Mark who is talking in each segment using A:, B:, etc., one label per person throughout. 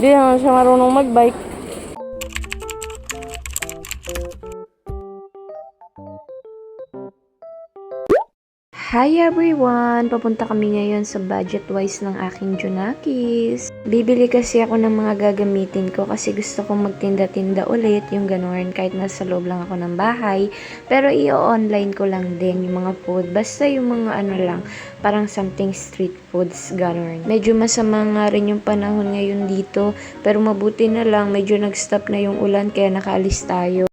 A: Hindi naman siya marunong magbike. Hi everyone! Papunta kami ngayon sa budget wise ng aking Junakis. Bibili kasi ako ng mga gagamitin ko kasi gusto kong magtinda-tinda ulit, yung gano'n, kahit nasa loob lang ako ng bahay. Pero i-online ko lang din yung mga food. Basta yung mga ano lang, parang something street foods, gano'n. Medyo masama nga rin yung panahon ngayon dito, pero mabuti na lang, medyo nag-stop na yung ulan kaya nakaalis tayo.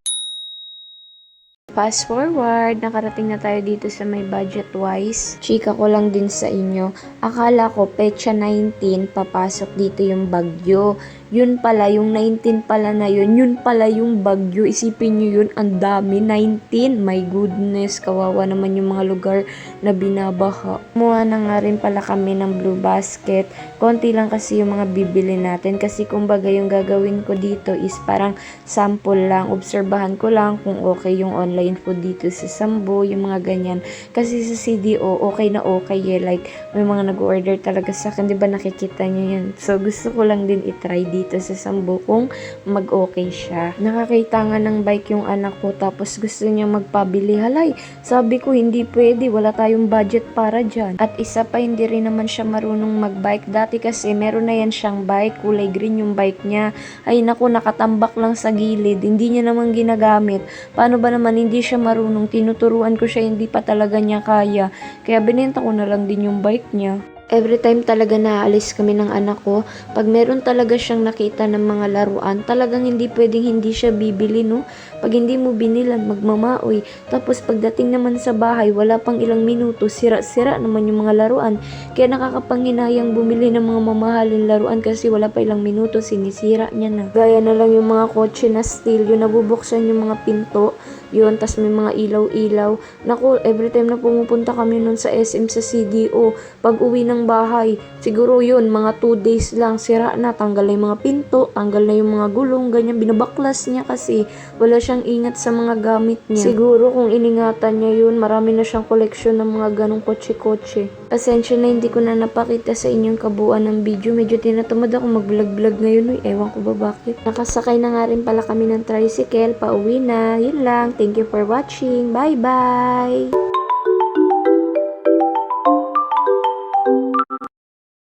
A: Fast forward, nakarating na tayo dito sa may budget wise. Chika ko lang din sa inyo. Akala ko petsa 19 papasok dito yung bagyo. Yun pala, yung 19 pala na yun pala yung bagyo. Isipin nyo yun, ang dami, 19. My goodness, kawawa naman yung mga lugar na binabaha. Kumuha na nga rin pala kami ng blue basket. Konti lang kasi yung mga bibili natin. Kasi kumbaga yung gagawin ko dito is parang sample lang. Obserbahan ko lang kung okay yung online food dito sa Sambo, yung mga ganyan. Kasi sa CDO, okay na okay eh. Like, may mga nag-order talaga sa akin. Diba nakikita nyo yan? So, gusto ko lang din itry dito sa Sambo kung mag-okay siya. Nakakita nga ng bike yung anak ko tapos gusto niya magpabili. Halay, sabi ko hindi pwede. Wala tayong budget para dyan. At isa pa, hindi rin naman siya marunong mag-bike. Dati kasi meron na yan siyang bike. Kulay green yung bike niya. Ay naku, nakatambak lang sa gilid. Hindi niya naman ginagamit. Paano ba naman hindi siya marunong? Tinuturuan ko siya, hindi pa talaga niya kaya. Kaya binenta ko na lang din yung bike niya. Every time talaga naalis kami ng anak ko, pag meron talaga siyang nakita ng mga laruan, talagang hindi pwedeng hindi siya bibili, no? Pag hindi mo binilan, magmamaoy. Tapos pagdating naman sa bahay, wala pang ilang minuto, sira-sira naman yung mga laruan. Kaya nakakapanghinayang bumili ng mga mamahalin laruan kasi wala pa ilang minuto, sinisira niya na. Gaya na lang yung mga kotse na steel, yung nabubuksan yung mga pinto, yun, tas may mga ilaw-ilaw. Naku, every time na pumupunta kami nun sa SM sa CDO, pag uwi ng bahay, siguro yun, mga 2 days lang, sira na, tanggal na yung mga pinto, tanggal na yung mga gulong, ganyan, binabaklas niya kasi wala siyang ingat sa mga gamit niya. Siguro kung iningatan niya yun, marami na siyang koleksyon ng mga ganong kotse-kotse. Pasensya na hindi ko na napakita sa inyong kabuuan ng video, medyo tinatamad ako mag-vlog-vlog ngayon, ewan ko ba bakit. Nakasakay na nga rin pala kami ng tricycle, pauwi na, yun lang. Thank you for watching. Bye-bye!